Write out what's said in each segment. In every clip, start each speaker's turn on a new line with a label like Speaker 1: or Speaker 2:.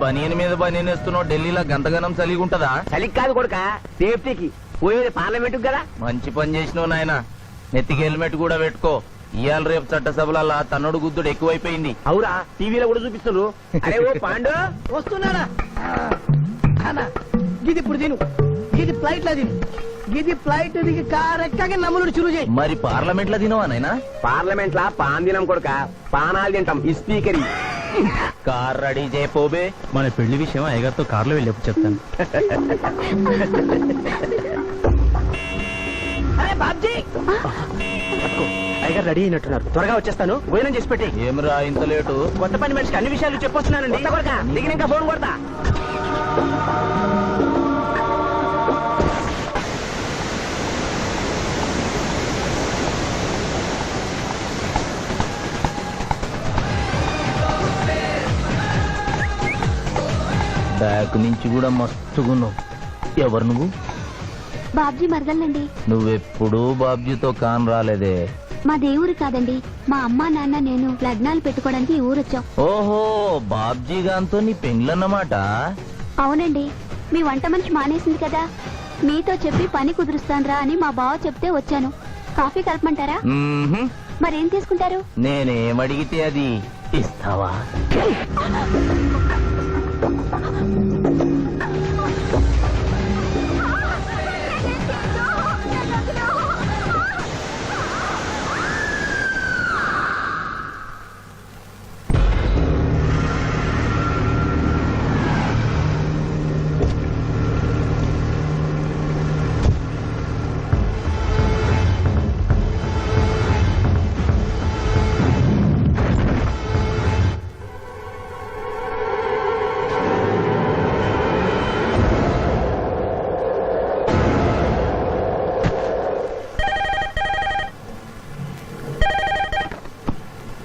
Speaker 1: బనియన్ మీద బనియన్ వేస్తున్నావు, ఢిల్లీలో గంతగనం చలిగి ఉంటదా?
Speaker 2: చలికి కాదు కొడుక, సేఫ్టీకి. పోయేది పార్లమెంట్ కదా.
Speaker 1: మంచి పని చేసినావు నాయన. నెత్తికి హెల్మెట్ కూడా పెట్టుకో. ఇవాళ రేపు చట్టసభలల్లా తన్నుడు గుద్దుడు ఎక్కువైపోయింది.
Speaker 2: అవురా, టీవీలో కూడా చూపిస్తున్నారు. అరే ఓ పాండు
Speaker 3: వస్తున్నారా గిది ఇప్పుడు తిను, గిది ఫ్లైట్ లా తిను, గిది ఫ్లైట్ దిగి కార్ ఎక్కగా నమ్ములు చురు చేయి.
Speaker 1: మరి పార్లమెంట్ లో తినవా నాయనా?
Speaker 2: పార్లమెంట్ లా పాన్ తినం కొడుక, పానాలు తింటాం. ఈ స్పీకర్
Speaker 1: కార్ రెడీ చేయపోబే.
Speaker 4: మన పెళ్లి విషయం అయ్యగారితో కార్లో వెళ్ళేప్పుడు చెప్తాను.
Speaker 3: అరే బాబ్జీ,
Speaker 2: అయ్యగారు రెడీ అయినట్టున్నారు. త్వరగా వచ్చేస్తాను, భోజనం చేసి పెట్టి.
Speaker 1: ఏమిరా ఇంత లేటు?
Speaker 2: కొత్త పని మనిషికి అన్ని విషయాలు చెప్పొస్తున్నానండి. దిగినాక ఫోన్ కొడతా.
Speaker 1: బ్యాక్ నుంచి కూడా మస్తుగున్నావు. ఎవరు నువ్వు?
Speaker 5: బాబ్జీ మరదలండి.
Speaker 1: నువ్వెప్పుడు బాబ్జీతో కాన్ రాలేదే.
Speaker 5: మా దేవురు కాదండి, మా అమ్మా నాన్న నేను లగ్నాలు పెట్టుకోవడానికి ఈ ఊరొచ్చాం.
Speaker 1: ఓహో, బాబ్జీ గాంతో నీ పెండ్లన్నమాట.
Speaker 5: అవునండి, మీ వంట మనిషి మానేసింది కదా, మీతో చెప్పి పని కుదురుస్తాన్రా అని మా బావ చెప్తే వచ్చాను. కాఫీ కలపమంటారా? మరేం తీసుకుంటారు?
Speaker 1: నేనేమడిగితే అది ఇస్తావా?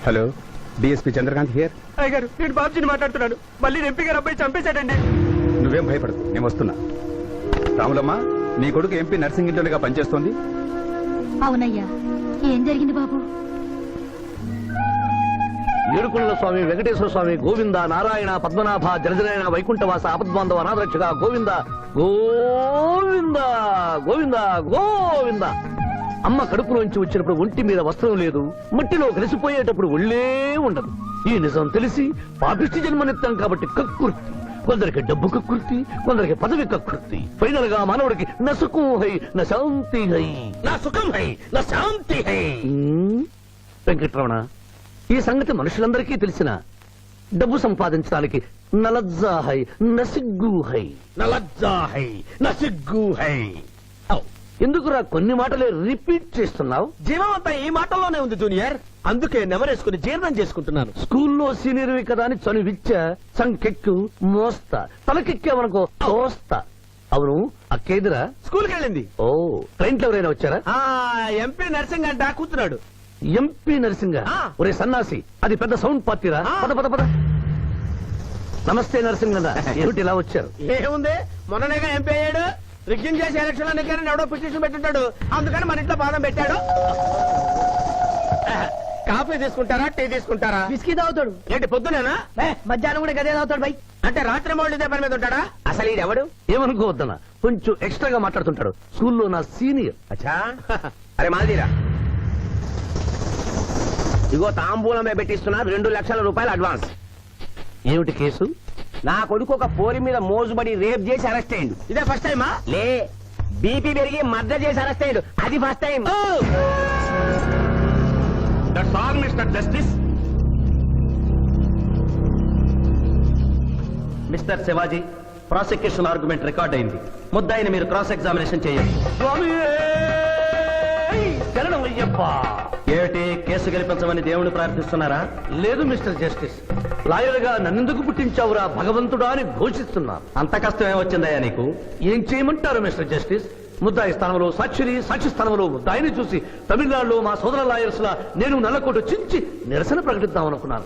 Speaker 6: Hello, DSP Chandrakant here.
Speaker 2: అయ్యగారు, నేను బాబ్జీని మాట్లాడుతున్నాను. మళ్ళీ ఎంపీ గారు అబ్బాయి చంపేశాడండి.
Speaker 6: నువ్వేం భయపడదు, నేను వస్తున్నా. రాములమ్మ, నీ కొడుకు ఎంపీ నర్సింగ్ ఇంటర్గా పనిచేస్తోంది.
Speaker 5: అవునయ్యా, ఏం జరిగింది బాబు?
Speaker 7: ఏడుకొండల స్వామి, వెంకటేశ్వర స్వామి, గోవింద, నారాయణ, పద్మనాభ, జలజనాయన, వైకుంఠవాస, ఆపద్బాంధవ, అనాథరక్షక, గోవింద గోవింద గోవింద గోవింద. అమ్మ కడుపులోంచి వచ్చినప్పుడు ఒంటి మీద వస్త్రం లేదు, మట్టిలో కలిసిపోయేటప్పుడు ఒళ్ళే ఉండదు. ఈ నిజం తెలిసి పాపిష్టి జన్మనిత్తాం కాబట్టి కక్కుర్తి. కొందరికి డబ్బు కక్కుర్తి, కొందరికి పదవి కక్కుర్తి. ఫైనల్ గా మానవుడికి నా సుఖం హై, నా శాంతి హై, నా సుఖం హై, నా శాంతి హై. వెంకటరమణ, ఈ సంగతి మనుషులందరికీ తెలిసిన డబ్బు సంపాదించడానికి నలజ్జా హై, నసిగ్గు హై, నలజ్జా హై, నసిగ్గు హై. ఎందుకురా కొన్ని మాటలే రిపీట్ చేస్తున్నావు?
Speaker 2: జీవం అంతా ఈ మాటల్లోనే ఉంది జూనియర్, అందుకే నెమరేసుకుని జీర్ణం చేసుకుంటున్నాను.
Speaker 7: స్కూల్లో సీనియర్వి కదా అని చనువిచ్చ, సంకెక్కు, మోస్తా, తలకెక్కావనుకో తోస్తా. అవును, అక్కేదిరా?
Speaker 2: స్కూల్కి వెళ్ళింది.
Speaker 7: ఓ, ట్రైన్లో ఎవరైనా వచ్చారా?
Speaker 2: ఎంపీ నర్సింగ్ అంట కూర్చున్నాడు.
Speaker 7: ఎంపీ నరసింగ?
Speaker 2: ఆ.
Speaker 7: ఒరే సన్నాసి, అది పెద్ద సౌండ్ పార్టీరా.
Speaker 2: ఆ.
Speaker 7: పద పద పద. నమస్తే నరసింగ, ఏమిటి ఇలా వచ్చారు?
Speaker 2: ఏముంది, మొన్ననేగా ఎంపీ అయ్యాడు. రిగ్గింగ్ చేసి ఎలక్షన్ లో నెగ్గారని ఎవడో పిటిషన్ పెట్టుంటాడు, అందుకని మన ఇంట్లో బాదం పెట్టాడు. కాఫీ తీసుకుంటారా, టీ తీసుకుంటారా?
Speaker 3: బిస్కీ తాగుతాడు.
Speaker 2: ఏంటి పొద్దునేనా?
Speaker 3: మధ్యాహ్నం కూడా గదే తాగుతాడు బై.
Speaker 2: అంటే రాత్రి మౌళ్ళు ఇదే పని మీద ఉంటాడా? అసలు ఇది ఎవడు?
Speaker 7: ఏమనుకోవద్దన్నా, కొంచెం ఎక్స్ట్రాగా మాట్లాడుతుంటాడు. స్కూల్లో నా సీనియర్.
Speaker 2: అచ్చా, అరే మాదిరా, ఇగో తాంబూలమే పెట్టిస్తున్నా, 2 లక్షల రూపాయలు అడ్వాన్స్.
Speaker 7: ఏమిటి కేసు?
Speaker 2: నా కొడుకు ఒక పోరి మీద మోజుబడి రేప్ చేసి అరెస్ట్ అయ్యిండు. ఇదే ఫస్ట్ టైమా? లే, బీపీ పెరిగి మర్డర్ చేసి అరెస్ట్ అయ్యిండు, అది first time.
Speaker 6: That's all mister justice.
Speaker 4: Mister Shivaji, prosecution argument record అయింది. ముద్దాయిని మీరు క్రాస్ ఎగ్జామినేషన్ చేయండి. ఏమిటి, కేసు గెలిపించమని దేవుని ప్రార్థిస్తున్నారా?
Speaker 7: లేదు మిస్టర్ జస్టిస్, లాయర్ గా నన్నెందుకు పుట్టించావురా భగవంతుడా అని ఘోషిస్తున్నా.
Speaker 4: అంత కష్టం ఏమొచ్చిందయ్యా నీకు?
Speaker 7: ఏం చేయమంటారు మిస్టర్ జస్టిస్? ముద్దాయి స్థానంలో సాక్షిని, సాక్షి స్థానంలో ముద్దాయిని చూసి తమిళనాడులో మా సోదర లాయర్స్ లా నేను నల్లకోటు చించి నిరసన ప్రకటిద్దామనుకున్నాను.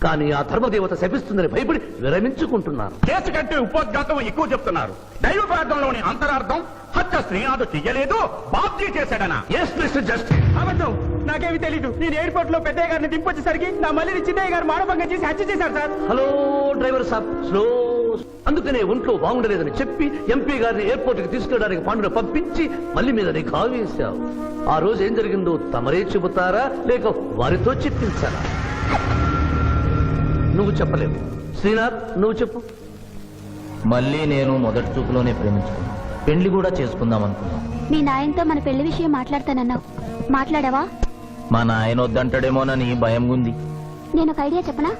Speaker 7: కానీ ఆ ధర్మదేవత శపిస్తుందని భయపడి విరమించుకుంటున్నాను.
Speaker 6: కేసు కంటే ఉపోద్ఘాతం ఎక్కువ చెప్తున్నారు. దైవ ప్రార్థనలోని అంతరార్థం హత్య శ్రీనాథు చెయ్యలేదు, బాబ్జీ చేశాడనా?
Speaker 7: Yes mister justice.
Speaker 2: అబద్ధం, నాకేమి తెలీదు. నేను ఎయిర్పోర్ట్ లో పెద్దయ్య గారిని దింపొచ్చేసరికి నా మళ్ళీ చిన్నయ్య గారు మానభంగం చేసి హత్య చేశారు సార్.
Speaker 7: హలో డ్రైవర్ సాబ్, స్లో. అందుకనే ఒంట్లో బాగుండలేదని చెప్పి ఎంపీ గారిని ఎయిర్పోర్ట్ కి తీసుకెళ్ళడానికి పాండును పంపించి మళ్ళీ మీద నిఘా వేశావు. ఆ రోజు ఏం జరిగిందో తమరే చెబుతారా లేక వారితో చెప్పించారా? నువ్వు చెప్పలేవు. శ్రీనాథ్, నువ్వు చెప్పు.
Speaker 1: మళ్ళీ నేను మొదటి చూపులోనే ప్రేమించుకున్నాను, పెళ్లి కూడా చేసుకుందాం అనుకున్నాను.
Speaker 5: మీ నాయనతో మన పెళ్లి విషయం మాట్లాడతానన్నావు, మాట్లాడావా?
Speaker 1: మా నాయన వద్దంటాడేమోనని భయం ఉంది.
Speaker 5: నేను ఒక ఐడియా చెప్పనా?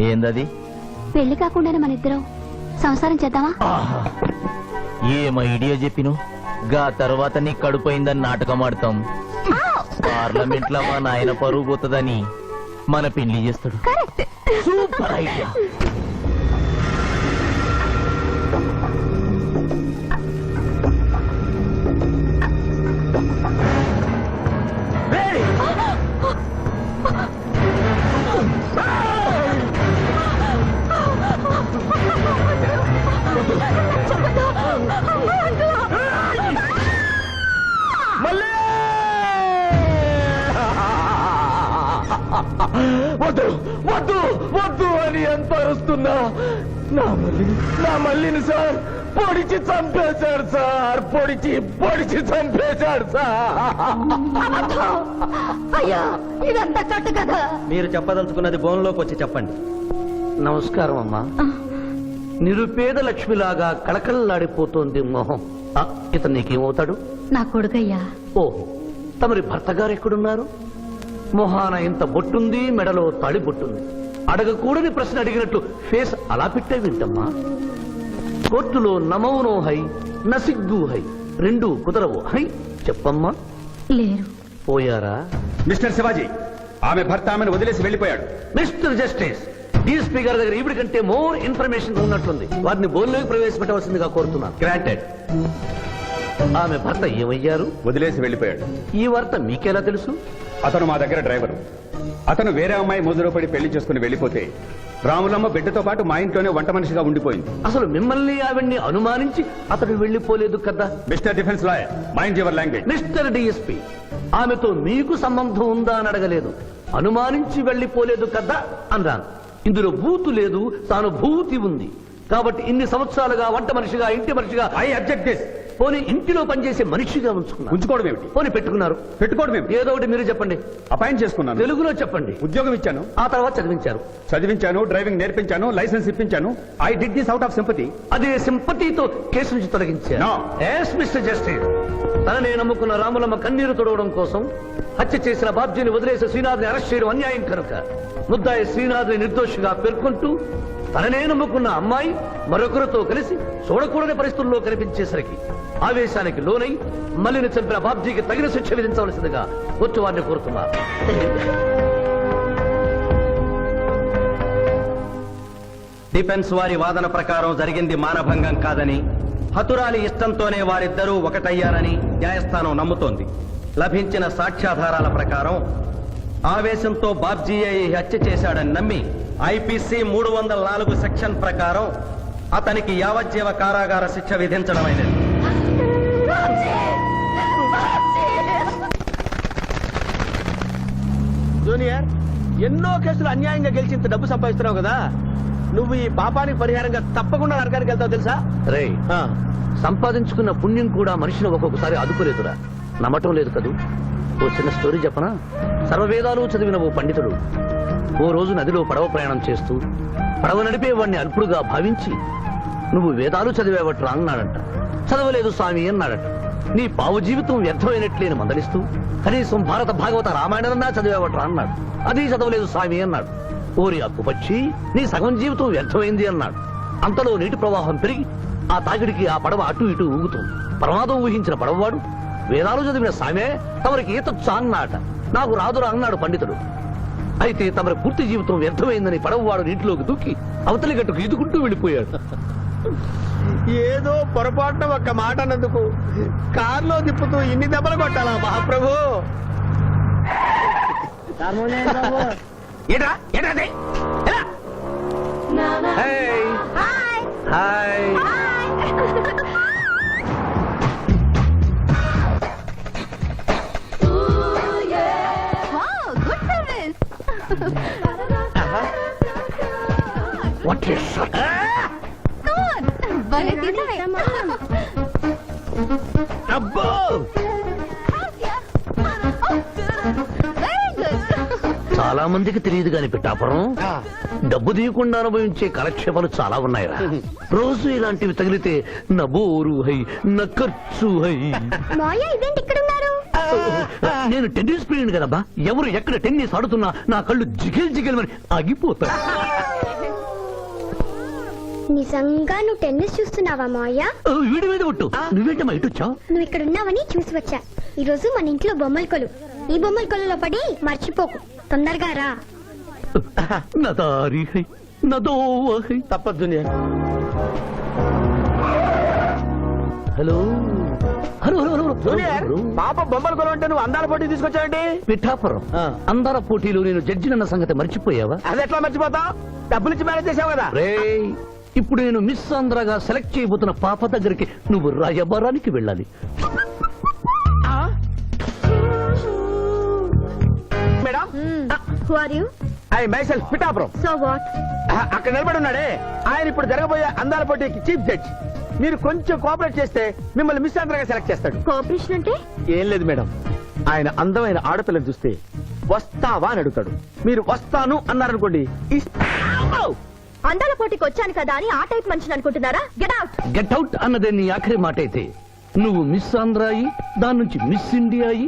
Speaker 1: ఏందది?
Speaker 5: పెళ్లి కాకుండానే మన ఇద్దరం సంసారం చేద్దామా?
Speaker 1: ఆహా, ఏం ఐడియా చెప్పిను. గా తర్వాత నీ కడుపోయిందని నాటకం ఆడతాం. పార్లమెంట్ లో మా నాయన పరువు పోతుందని మన పెళ్లి చేస్తాడు.
Speaker 5: కరెక్ట్.
Speaker 1: Super idea.
Speaker 7: వద్దు వద్దు వద్దు అని ఎంత అరుస్తున్నా నా మల్లిని సార్ పొడిచి చంపేశాడు సార్. పొడిచి చంపేశాడు సార్.
Speaker 5: అయ్యా, ఇదంతా కట్టు కదా.
Speaker 4: మీరు చెప్పదలుచుకున్నది బోన్లోకి వచ్చి చెప్పండి.
Speaker 7: నమస్కారం అమ్మా. నిరుపేద లక్ష్మిలాగా కళకళలాడిపోతోంది మొహం. ఇతను నీకేమవుతాడు?
Speaker 5: నా కొడుకయ్యా.
Speaker 7: ఓహో, తమరి భర్త గారు ఎక్కడున్నారు? మొహాన ఇంత బొట్టుంది, మెడలో తాడి బొట్టుంది. అడగకూడని ప్రశ్న అడిగినట్లు ఫేస్ అలా పెట్టే వింటమ్మా. కోర్టులో నమౌనో హై నసిగ్గు హై, రెండు కుదరవు హై. చెప్పమ్మా.
Speaker 5: లేరు.
Speaker 7: పోయారా?
Speaker 6: మిస్టర్ శివాజీ, ఆమె భర్త ఆమెను వదిలేసి వెళ్ళిపోయాడు.
Speaker 7: మిస్టర్ జస్టిస్, డీఎస్పీ గారి దగ్గర ఈవిడి కంటే మోర్ ఇన్ఫర్మేషన్ ఉన్నట్లుంది. వారిని బోన్లోకి ప్రవేశపెట్టవలసిందిగా కోరుతున్నాను.
Speaker 4: గ్రాంటెడ్.
Speaker 7: ఆమె భర్త ఏమయ్యారు?
Speaker 6: వదిలేసి వెళ్ళిపోయాడు.
Speaker 7: ఈ వార్త మీకెలా తెలుసు?
Speaker 6: అతను మా దగ్గర డ్రైవరు. అతను వేరే అమ్మాయి మోజులో పడి పెళ్లి చేసుకుని వెళ్ళిపోతే రాములమ్మ బిడ్డతో పాటు మా ఇంట్లోనే వంట మనిషిగా ఉండిపోయింది.
Speaker 7: అసలు మిమ్మల్ని ఆవిడ్ని అనుమానించి అతడు వెళ్ళిపోలేదు కదా?
Speaker 6: Mister defence lawyer, mind your language.
Speaker 7: Mister DSP, ఆమెతో మీకు సంబంధం ఉందా అని అడగలేదు, అనుమానించి వెళ్ళిపోలేదు కదా అన్నాను. ఇందులో భూతు లేదు, తాను భూతి ఉంది. కాబట్టి ఇన్ని సంవత్సరాలుగా వంట మనిషిగా, ఇంటి మనిషిగా,
Speaker 6: ఐ అబ్జెక్ట్ దిస్.
Speaker 7: పోనీ ఇంటిలో పనిచేసే మనిషిగా ఉంచుకున్నారు.
Speaker 6: ఉంచుకోవడం ఏమిటి?
Speaker 7: పోనీ పెట్టుకున్నారు.
Speaker 6: పెట్టుకోవడం ఏమిటి?
Speaker 7: ఏదో ఒకటి మీరు చెప్పండి.
Speaker 6: అపాయింట్ చేసుకున్నాను.
Speaker 7: తెలుగులో చెప్పండి.
Speaker 6: ఉద్యోగం ఇచ్చాను.
Speaker 7: ఆ తర్వాత చదివించారు.
Speaker 6: చదివించాను, డ్రైవింగ్ నేర్పించాను, లైసెన్స్ ఇప్పించాను. I did this out of sympathy.
Speaker 7: అదే సింపతితో కేసు నుంచి తొలగించారు.
Speaker 6: No.
Speaker 7: ఎస్ మిస్టర్ జస్టిస్, తననే నమ్ముకున్న రాములమ్మ కన్నీరు తొడవడం కోసం హత్య చేసిన బాబ్జీని వదిలేసి శ్రీనాథ్ని అరెస్ట్ చేయడం అన్యాయం కనుక ముద్దాయి శ్రీనాథ్ని నిర్దోషిగా పేర్కొంటూ తననే నమ్ముకున్న అమ్మాయి మరొకరితో కలిసి చూడకూడని పరిస్థితుల్లో కనిపించేసరికి ఆవేశానికి లోనై మల్లిని చంపిన బాబ్జీకి తగిన శిక్ష విధించవలసిందిగా కోర్టు వారిని కోరుతున్నారు.
Speaker 4: డిఫెన్స్ వారి వాదన ప్రకారం జరిగింది మానభంగం కాదని, హతురాలి ఇష్టంతోనే వారిద్దరూ ఒకటయ్యారని న్యాయస్థానం నమ్ముతోంది. లభించిన సాక్ష్యాధారాల ప్రకారం ఆవేశంతో బాబ్జీయే ఈ హత్య చేశాడని నమ్మి ఐపీసీ 304 సెక్షన్ ప్రకారం అతనికి యావజ్జీవ కారాగార శిక్ష విధించడమైనది.
Speaker 2: జూనియర్, ఎన్నో కేసులు అన్యాయంగా గెలిచి ఇంత డబ్బు సంపాదిస్తున్నావు కదా, నువ్వు ఈ పాపానికి పరిహారంగా తప్పకుండా నరకానికి వెళ్తావు తెలుసా?
Speaker 7: రే, సంపాదించుకున్న పుణ్యం కూడా మనిషిని ఒక్కొక్కసారి అదుపులేదురా. నమ్మటం లేదు కదూ. ఓ చిన్న స్టోరీ చెప్పనా? సర్వవేదాలు చదివిన ఓ పండితుడు ఓ రోజు నదిలో పడవ ప్రయాణం చేస్తూ పడవ నడిపే వాడిని అల్పుడుగా భావించి, నువ్వు వేదాలు చదివేవట్రా అన్నాడంట. చదవలేదు స్వామి అన్నాడట. నీ పావు జీవితం వ్యర్థమైనట్లేని మందలిస్తూ, కనీసం భారత భాగవత రామాయణన్నా చదివేవట్రా అన్నాడు. అది చదవలేదు స్వామి అన్నాడు. ఓరి అక్కుపక్షి, నీ సగం జీవితం వ్యర్థమైంది అన్నాడు. అంతలో నీటి ప్రవాహం పెరిగి ఆ తాకిడికి ఆ పడవ అటు ఇటు ఊగుతుంది. ప్రమాదం ఊహించిన పడవవాడు, వేదాలు చదివిన సామే తమరికి ఈతొచ్చా అన్నాట. నాకు రాదురా అన్నాడు పండితుడు. అయితే తమరి పూర్తి జీవితం వ్యర్థమైందని పడవవాడు నీటిలోకి దూకి అవతలి గట్టుకు ఈదుకుంటూ వెళ్ళిపోయాడు.
Speaker 2: ఏదో పొరపాటున ఒక్క మాట అన్నందుకు కారులో తిప్పుతూ ఇన్ని దెబ్బలు కొట్టాలా మహాప్రభు? ఏటా ఏటా
Speaker 7: hi
Speaker 5: good service.
Speaker 7: What is
Speaker 5: భలే తీసావే.
Speaker 7: అబ్బో
Speaker 5: Very good.
Speaker 7: చాలా మందికి తెలియదు కాని పిఠాపురం డబ్బు తీయకుండా అనుభవించే కాలక్షేపాలు చాలా ఉన్నాయిరా. రోజు ఇలాంటివి తగిలితే నా బోరు హై నా ఖర్చు హై.
Speaker 5: మాయ ఇదేంటి ఇక్కడ ఉన్నారు?
Speaker 7: నేను టెన్నిస్ ప్లేయర్ కదబ్బా, ఎవరు ఎక్కడ టెన్నిస్ ఆడుతున్నా నా కళ్ళు జిగిల్ జిగిల్ మరి ఆగిపోతాయి.
Speaker 8: నిజంగా నువ్వు టెన్నిస్ చూస్తున్నావా మాయా?
Speaker 7: వీడి మీద ఒట్టు. నువ్వేంటమ్మా ఇటు వచ్చావు?
Speaker 8: నువ్వు ఇక్కడ ఉన్నావని చూసి వచ్చా. ఈ రోజు మన ఇంట్లో బొమ్మల కొలు. ఈ బొమ్మల కొలులో పడి మర్చిపోకు. తొందరగా రా.
Speaker 7: నా దారి హై నా దోవ హై.
Speaker 2: తప్పదు junior.
Speaker 7: Hello hello hello hello
Speaker 2: junior
Speaker 7: hello.
Speaker 2: పాప బొమ్మల కొలు అంటే నువ్వు అందాల పోటీ తీసుకొచ్చావండి.
Speaker 7: పిఠాపురం
Speaker 2: ఆ.
Speaker 7: అందాల పోటీలో నేను జడ్జినన్న సంగతి మర్చిపోయావా?
Speaker 2: అది ఎట్లా మర్చిపోతావు? డబ్బులు ఇచ్చి మేనేజ్ చేసావు కదా.
Speaker 7: రేయ్, ఇప్పుడు నేను మిస్ ఆంధ్రగా సెలెక్ట్ చేయబోతున్న పాప దగ్గరికి నువ్వు రాయబారానికి వెళ్ళాలి.
Speaker 2: Madam
Speaker 8: Who are you?
Speaker 2: I myself Pithapuram.
Speaker 8: So what?
Speaker 2: అక్కడ నిలబడి ఉన్నాడే ఆయన ఇప్పుడు జరగబోయే అందాల పోటీకి చీఫ్ జడ్జ్. మీరు కొంచెం కోఆపరేట్ చేస్తే మిమ్మల్ని మిస్ ఆంధ్రగా సెలెక్ట్ చేస్తాడు.
Speaker 8: కోఆపరేషన్ అంటే?
Speaker 2: ఏం లేదు మేడం, ఆయన అందమైన ఆడపిల్లని చూస్తే వస్తావా అని అడుగుతాడు. మీరు వస్తాను అన్నారనుకోండి,
Speaker 8: అందాల పోటీకి వచ్చాను కదా అని ఆ టైప్ మనిషిని అనుకుంటున్నారా? Get out.
Speaker 7: గెట్ అవుట్ అన్నదే నీ ఆఖరి మాట అయితే నువ్వు మిస్ ఆంధ్ర అయి దాని నుంచి మిస్ ఇండియా అయి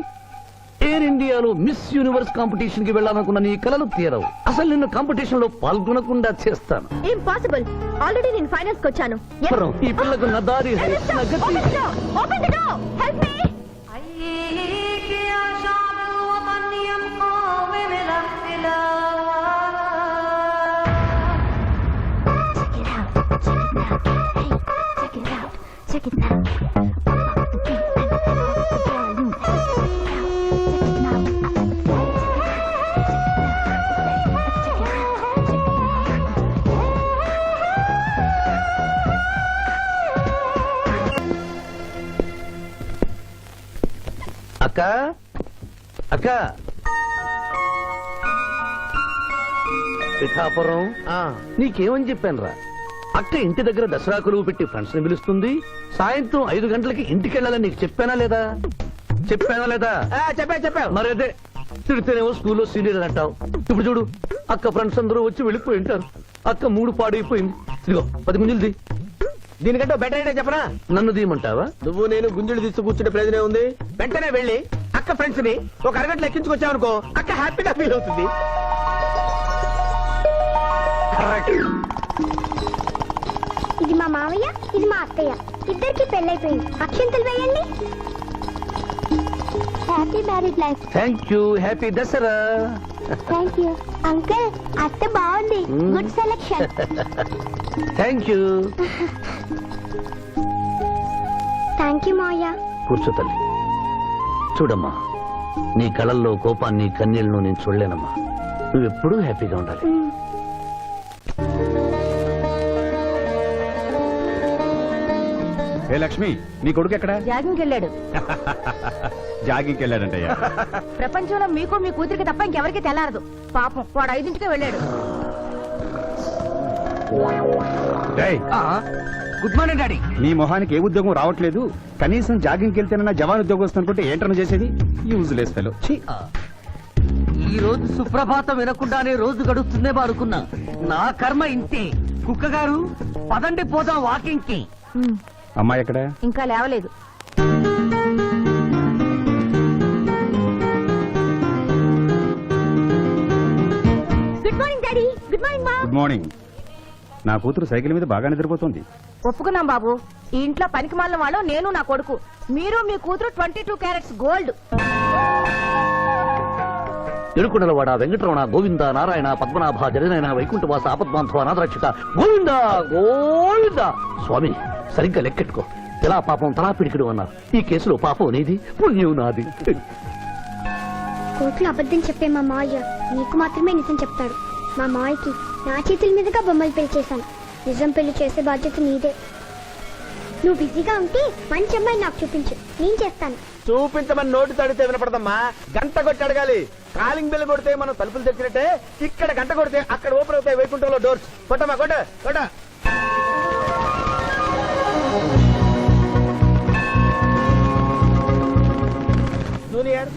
Speaker 7: ఎయిర్ ఇండియాలో మిస్ యూనివర్స్ కాంపిటీషన్ కి వెళ్ళాలనుకున్న నీ కలలు తీరవు. అసలు నిన్ను కాంపిటీషన్ లో పాల్గొనకుండా చేస్తాను.
Speaker 8: ఇంపాసిబుల్. ఆల్రెడీ నేను ఫైనల్స్ కి వచ్చాను.
Speaker 7: పురం, ఈ పిల్లకు నా దారి హై, నా గతి.
Speaker 8: Open the door. Help me.
Speaker 5: Check it out.
Speaker 7: అక్క అక్క పిఠాపురం నీకేమని చెప్పాను రా? అక్క ఇంటి దగ్గర దసరా కొలువు పెట్టి ఫ్రెండ్స్ ని పిలుస్తుంది. సాయంత్రం 5 గంటలకి ఇంటికి వెళ్ళాలని నీకు చెప్పానా లేదా? చెప్పానా లేదా?
Speaker 2: చెప్పావు.
Speaker 7: మరి అదే తిడితేనేమో స్కూల్లో సీనియర్ అంటావు. ఇప్పుడు చూడు, అక్క ఫ్రెండ్స్ అందరూ వచ్చి వెళ్ళిపోయి ఉంటారు. అక్క మూడు పాడైపోయింది. ఇదిగో 10 గుంజులు
Speaker 2: దీనికంటే బెటర్ అయితే చెప్పనా?
Speaker 7: నన్ను తీయమంటావా?
Speaker 2: నువ్వు నేను గుంజులు తీసి కూర్చుంటే ప్రయోజనం ఉంది. వెంటనే వెళ్ళి అక్క ఫ్రెండ్స్ ని ఒక అరగంటలో ఎక్కించుకొచ్చావనుకో, అక్క హ్యాపీగా ఫీల్ అవుతుంది.
Speaker 8: ఇది మా మావయ్య, ఇది మా అత్తయ్య. ఇద్దరికి పెళ్ళైపోయింది. అక్షంతలు వేయండి.
Speaker 5: Happy married life.
Speaker 7: Thank you. Happy Dasara.
Speaker 5: Thank you uncle. అత్త బాగుంది. Good selection.
Speaker 7: Thank you.
Speaker 8: Thank you మావయ్య.
Speaker 7: కూర్చో తల్లి. చూడమ్మా, నీ కళల్లో కోపాన్ని కన్నీళ్లను నేను చూడలేనమ్మా. నువ్వెప్పుడూ హ్యాపీగా ఉండాలి.
Speaker 6: ఏ లక్ష్మి, నీ కొడుకు ఎక్కడ?
Speaker 3: జాగింగ్ వెళ్ళాడు.
Speaker 6: జాగింగ్కి వెళ్ళాడంటయ్యా.
Speaker 3: ప్రపంచంలో మీకు మీ కూతురికి తప్ప ఇంకెవరికి తెల్లారదు. పాపం వాడు 5ంటికే వెళ్ళాడు.
Speaker 6: డేయ్,
Speaker 7: గుడ్ మార్నింగ్ డాడీ.
Speaker 6: నీ మొహానికి ఏ ఉద్యోగం రావట్లేదు. కనీసం జాగింగ్కి వెళ్తేనన్నా జవాన్ ఉద్యోగం వస్తుంది అనుకుంటే ఏంటన్నా చేసేది? Useless fellow.
Speaker 9: ఈ రోజు సుప్రభాతం వినకుండానే రోజు గడుస్తుందే అనుకున్నా. నా కర్మ ఇంతే. కుక్క గారు పదండి పోదాం వాకింగ్ కి.
Speaker 6: అమ్మాయి ఎక్కడ?
Speaker 3: ఇంకా లేవలేదు.
Speaker 8: Good morning daddy. Good morning మా.
Speaker 6: Good morning. నా కూతురు సైకిల్ మీద బాగా నిద్రపోతుంది.
Speaker 3: ఒప్పుకున్నాం బాబు. ఈ ఇంట్లో పనికి మాలిన వాళ్ళు నేను, నా కొడుకు. మీరు మీ కూతురు 22 క్యారెట్స్ గోల్డ్.
Speaker 7: ఎరుకునలవాడ వెంకటరమణ గోవింద నారాయణ పద్మనాభ జగనైన వైకుంఠవాస ఆపద్బాంధవ అనాథరక్షక గోవింద గోవింద. స్వామి, సరిగ్గా లెక్కెట్టుకో. ఎలా పాపం తలా పిడికిడు అన్నారు. ఈ కేసులో పాపం నీది, పుణ్యం నాది.
Speaker 8: కోర్టులో అబద్ధం చెప్పే మా మావయ్య నీకు మాత్రమే నిజం చెప్తాడు. మా మాయకి నా చేతుల మీదుగా బొమ్మలు పెళ్లి చేశాను. నిజం పెళ్లి చేసే బాధ్యత నీదే. నువ్వు బిజీగా ఉంటే మంచి అమ్మాయి నాకు చూపించు, నేను చేస్తాను.
Speaker 2: చూపించమని నోటి తడితే వినపడదమ్మా, గంట కొట్టి అడగాలి. కాలింగ్ బిల్ కొడితే మనం తలుపులు తెచ్చినట్టే, ఇక్కడ గంట కొడితే అక్కడ ఓపెన్ అవుతాయి వైకుంఠంలో డోర్స్. కొట్టమ్మా, కొట్ట కొట్ట. జూనియర్,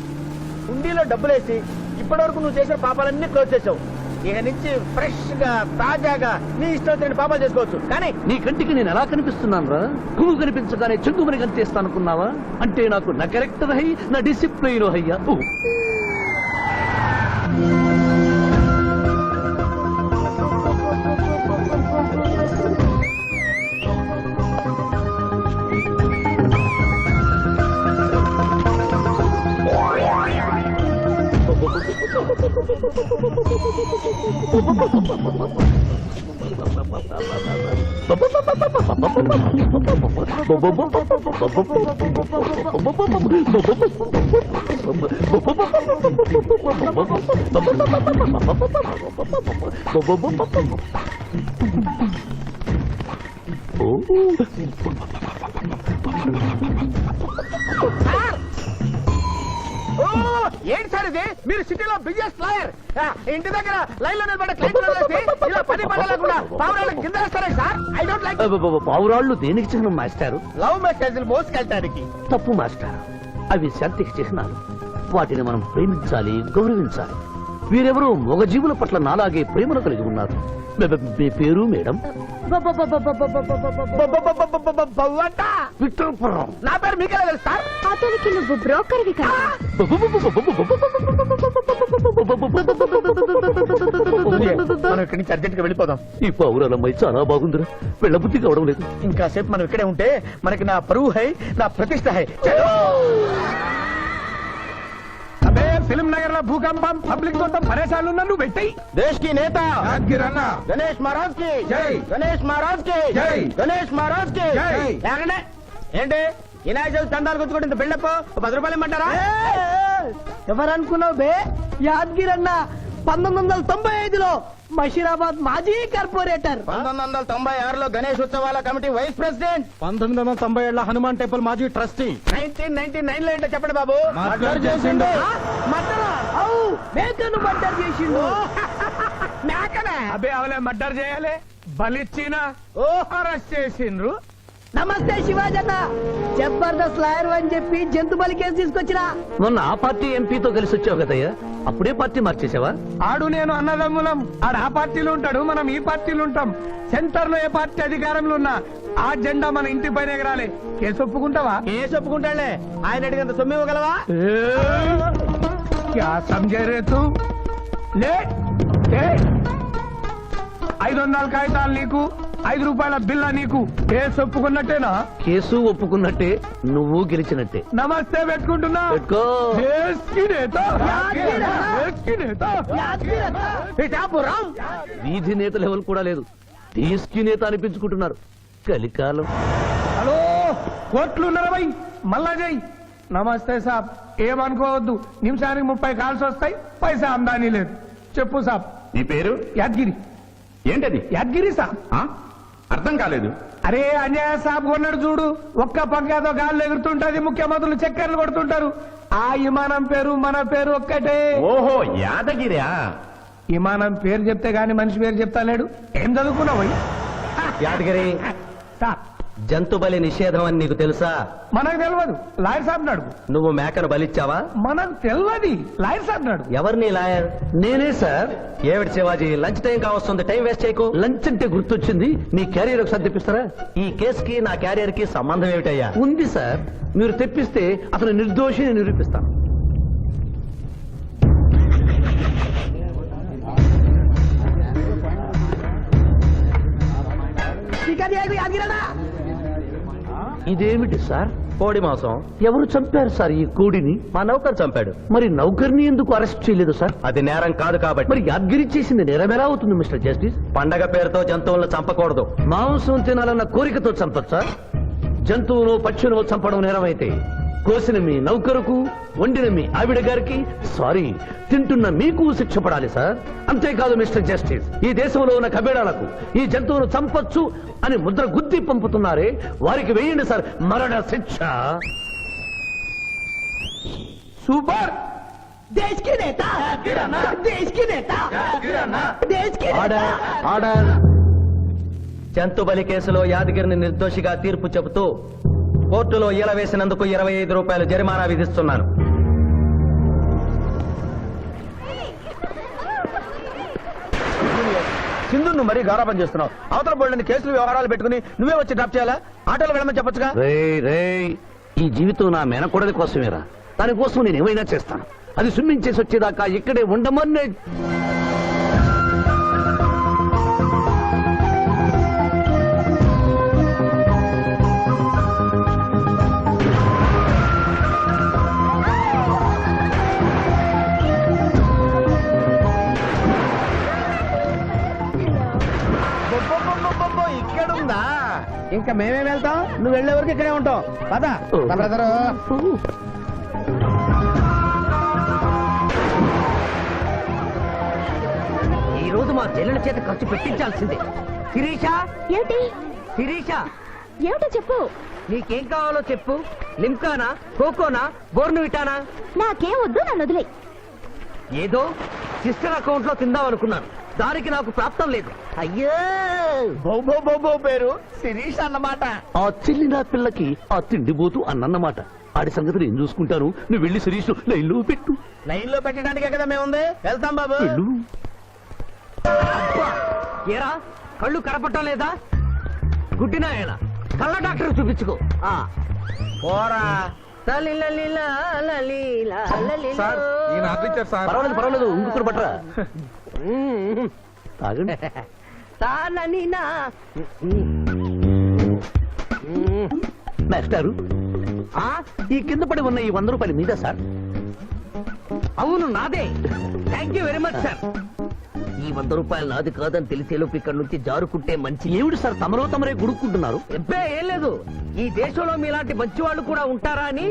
Speaker 2: ఉండిలో డబ్బులేసి ఇప్పటి వరకు నువ్వు చేసిన పాపాలన్నీ క్లోజ్ చేసావు. ఇక నుంచి ఫ్రెష్ గా తాజాగా నీ ఇష్టం వచ్చిన పాపాలు చేసుకోవచ్చు. కానీ
Speaker 7: నీ కంటికి నేను ఎలా కనిపిస్తున్నాను రా? పువ్వు కనిపించగానే చెంగుమని కనిపిస్తాను అనుకున్నావా? అంటే నాకు నా క్యారెక్టర్ హై, నా డిసిప్లైన్ హయ్యా.
Speaker 2: ఏంటి సార్ ఇది? మీరు సిటీలో బిజినెస్ లాయర్, ఇంటి దగ్గర లైన్ లో నిలబడే క్లయింట్ ఇలా 10 పడలేకుండా పావురాళ్ళకి కింద వేస్తారా సార్? I don't like.
Speaker 7: పావురాళ్ళు దేనికి చిహ్నం మాస్టారు?
Speaker 2: లవ్ మెసేజ్లు మోసుకెళ్ళటానికి.
Speaker 7: తప్పు మాస్టర్, అవి శాంతికి చిహ్నాలు. వాటిని మనం ప్రేమించాలి, గౌరవించాలి. వీరెవరూ మగజీవుల పట్ల నాలాగే ప్రేమను కలిగి ఉన్నారు. మీ పేరు మేడం? విక్టర్పురం.
Speaker 2: నా పేరు మీకెలా తెలుసు సార్?
Speaker 5: అతనికి నువ్వు బ్రోకర్వి కదా.
Speaker 2: మనం ఇక్కడి నుంచి అర్జెంట్ గా వెళ్ళిపోదాం.
Speaker 7: ఈ పౌరాలమ్మాయి చాలా బాగుందిరా, వెళ్ళబుద్ధి కావడం లేదు.
Speaker 2: ఇంకాసేపు మనం ఇక్కడే ఉంటే మనకి నా పరువు హై, నా ప్రతిష్ట హై. అబే ఫిల్మ్ నగర్ లో భూకంపం, పబ్లిక్ మొత్తం పరేషాన్లు ఉన్నా నువ్వు పెట్టాయి. దేశ్ కి నేత గణేష్ మహారాజ్ కి జై, గణేష్ మహారాజ్ కి జై, గణేష్ మహారాజ్ కి జై. ఏంటి వినాయక చవితి చందాలు గుర్తుకుంటే బిల్డప్ 10 రూపాయలు ఇమ్మంటారా?
Speaker 3: ఎవరనుకున్నావు బే? యాద్గిరన్న 1995లో మషీరాబాద్ మాజీ కార్పొరేటర్,
Speaker 2: 1996లో గణేష్ ఉత్సవాల కమిటీ వైస్ ప్రెసిడెంట్,
Speaker 4: 1997లో హనుమాన్ టెంపుల్ మాజీ ట్రస్టీ,
Speaker 2: 1999 లో ఏంటో చెప్పండి బాబు.
Speaker 4: మర్డర్ చేసిండు.
Speaker 3: మేకను మర్డర్ చేసిండు.
Speaker 2: మేకనే
Speaker 4: అబే అవలే మర్డర్ చేయాలి, బలిచ్చిన అరెస్ట్ చేసిండ్రు.
Speaker 3: నమస్తే శివాజన్న, జబర్దస్త్ లాయర్ అని చెప్పి జంతు బలి కేసు తీసుకొచ్చినా.
Speaker 7: మొన్న ఆ పార్టీ ఎంపీతో కలిసి వచ్చావు కదయ్యా, అప్పుడే పార్టీ మార్చేసావా?
Speaker 4: ఆడు నేను అన్నదమ్ములం, ఆడు ఆ పార్టీలో ఉంటాడు, మనం ఈ పార్టీలో ఉంటాం. సెంటర్ లో ఏ పార్టీ అధికారంలో ఉన్నా ఆ జెండా మన ఇంటి పైన ఎగరాలి. కేసు ఒప్పుకుంటావా?
Speaker 2: కేసు ఒప్పుకుంటాడులే, ఆయన అడిగినంత సొమ్ము ఇవ్వగలవా?
Speaker 4: క్యా సమझे రే తూ? లే 500 కాగితాలు నీకు, 5 రూపాయల బిల్ల నీకు. కేసు ఒప్పుకున్నట్టేనా?
Speaker 7: కేసు ఒప్పుకున్నట్టే, నువ్వు గెలిచినట్టే.
Speaker 4: నమస్తే పెట్టుకుంటున్నా.
Speaker 7: పెట్టుకో.
Speaker 4: దేశ్ కి నేత, దేశ్ కి నేత.
Speaker 2: పిఠాపురం
Speaker 7: వీధి నేత లెవెల్ కూడా లేదు, తీసుకి నేత అనిపించుకుంటున్నారు. కలికాలం.
Speaker 4: హలో, కోట్లు ఉన్నారా భయ్? మళ్ళా జై. నమస్తే సాబ్, ఏమనుకోవద్దు, నిమిషానికి 30 కాల్స్ వస్తాయి, పైసా ఆమ్దానీ లేదు. చెప్పు సాబ్.
Speaker 6: నీ పేరు
Speaker 4: యాద్గిరి.
Speaker 6: ఏంటది?
Speaker 4: యాద్గిరి సాబ్.
Speaker 6: అర్థం కాలేదు.
Speaker 4: అరే అంజయ్య సాబ్ కొన్నాడు చూడు, ఒక్క పంకాతో గాల్లో ఎగురుతుంటది, ముఖ్యమంత్రులు చక్కర్లు కొడుతుంటారు. ఆ విమానం పేరు మన పేరు ఒక్కటే.
Speaker 6: ఓహో, యాదగిరా?
Speaker 4: విమానం పేరు చెప్తే గాని మనిషి పేరు చెప్తా లేడు. ఏం చదువుకున్నావు?
Speaker 7: యాదగిరి,
Speaker 4: సాబ్
Speaker 7: జంతు బలి నిషేధం అని నీకు తెలుసా?
Speaker 4: మనకు తెలియదు, లాయర్ సాబ్ నాడు.
Speaker 7: నువ్వు మేకను బలిచ్చావా?
Speaker 4: మనకు తెలియదు, లాయర్ సాబ్ నాడు.
Speaker 7: ఎవరిని లాయర్? నేనే సార్. ఏమిటి శివాజీ, లంచ్ టైం కావస్తుంది, టైం వేస్ట్ చేయకు. లంచ్ అంటే గుర్తొచ్చింది, మీ క్యారియర్ ఒకసారి తెప్పిస్తారా? ఈ కేసుకి నా క్యారియర్ కి సంబంధం ఏమిటయ్యా? ఉంది సార్, మీరు తెప్పిస్తే అతను నిర్దోషిని నిరూపిస్తాను.
Speaker 3: యాద్గిరన్న,
Speaker 7: ఇదేమిటి సార్?
Speaker 1: కోడి మాంసం
Speaker 7: ఎవరు చంపారు సార్ ఈ కోడిని?
Speaker 1: మా నౌకర్ చంపాడు.
Speaker 7: మరి నౌకర్ని ఎందుకు అరెస్ట్ చేయలేదు సార్?
Speaker 1: అది నేరం కాదు కాబట్టి.
Speaker 7: మరి యాద్గిరి చేసింది నేరమేలా అవుతుంది మిస్టర్ జస్టిస్?
Speaker 1: పండగ పేరుతో జంతువులను చంపకూడదు.
Speaker 7: మాంసం తినాలన్న కోరికతో చంపచ్చా? జంతువును పక్షులను చంపడం నేరమైతే కోసిన మీ నౌకరుకు, వండిన మీ ఆవిడ గారికి, సారీ, తింటున్న మీకు శిక్ష పడాలి సార్. అంతేకాదు మిస్టర్ జస్టిస్, ఈ దేశంలో ఉన్న కబేడాలకు ఈ జంతువును చంపొచ్చు అని ముద్ర గుద్ది పంపుతున్నారే, వారికి వేయండి సార్ మరణ శిక్ష.
Speaker 3: సూపర్ దేశ్ కి నేత దేశ్ కి నేత దేశ్ కి
Speaker 4: ఆర్డర్ ఆర్డర్. జంతు బలి కేసులో యాదగిరిని నిర్దోషిగా తీర్పు చెబుతూ కోర్టులో ఈల వేసినందుకు 25 రూపాయలు జరిమానా విధిస్తున్నాను.
Speaker 2: సింధు నువ్వు మరీ గారాబం చేస్తున్నావు. అవతల బోల్డని కేసులు వ్యవహారాలు పెట్టుకుని నువ్వే వచ్చి డ్రాప్ చేయాలా? ఆటోలో వెళ్ళమని చెప్పొచ్చుగా.
Speaker 7: రేయ్, ఈ జీవితం నా మేనకోడలి కోసమేరా. దానికోసం నేను ఏమైనా చేస్తాను. అది స్విమ్మింగ్ చేసి వచ్చేదాకా ఇక్కడే ఉండమని.
Speaker 2: ఇక్కడుందా? ఇంకా మేమే వెళ్తాం, నువ్వు వెళ్లే వరకు ఇక్కడే ఉంటాం. పద బ్రదరు.
Speaker 9: ఈ రోజు మా చెల్లెల చేత ఖర్చు పెట్టించాల్సిందే. శిరీష,
Speaker 5: ఏమిటి
Speaker 9: శిరీష,
Speaker 5: ఏమిటో చెప్పు.
Speaker 9: నీకేం కావాలో చెప్పు. లిమ్కానా, కోకోనా, బోర్నువిటానా?
Speaker 5: నాకేం వద్దు, నన్ను వదిలే.
Speaker 9: ఏదో సిస్టర్ అకౌంట్ లో తిందామనుకున్నాను, దానికి నాకు ప్రాప్తం లేదు. అయ్యో,
Speaker 2: బో పేరు శిరీష్ అన్నమాట.
Speaker 7: ఆ చెల్లి నా పిల్లకి ఆ తిండిపోతూ అన్నమాట. ఆడి సంగతి నేను చూసుకుంటాను. నువ్వు వెళ్ళి శిరీష్ లైన్లో పెట్టు.
Speaker 2: లైన్ లో పెట్టడానికే కదా మేముంది. వెళ్తాం బాబు.
Speaker 7: వెళ్ళు.
Speaker 9: ఏరా కళ్ళు కనపడటం లేదా? గుడ్డినాయన కళ్ళ డాక్టర్ చూపించుకో.
Speaker 2: పోరా.
Speaker 7: పర్వాలేదు ఇంకొకటి పట్టరా. తాగండి. మాస్టారు, ఈ కింద పడి ఉన్న ఈ 100 రూపాయలు మీద సార్?
Speaker 9: అవును, నాదే. Thank you very much sir. ఈ 100 రూపాయలు నాది కాదని తెలిసేలోపు ఇక్కడ నుంచి జారుకుంటే మంచి.
Speaker 7: ఏమిటి సార్ తమరో తమరే గుడుక్కుంటున్నారు?
Speaker 9: ఎబ్బే ఏం లేదు, ఈ దేశంలో మీలాంటి మంచి వాళ్ళు కూడా ఉంటారా అని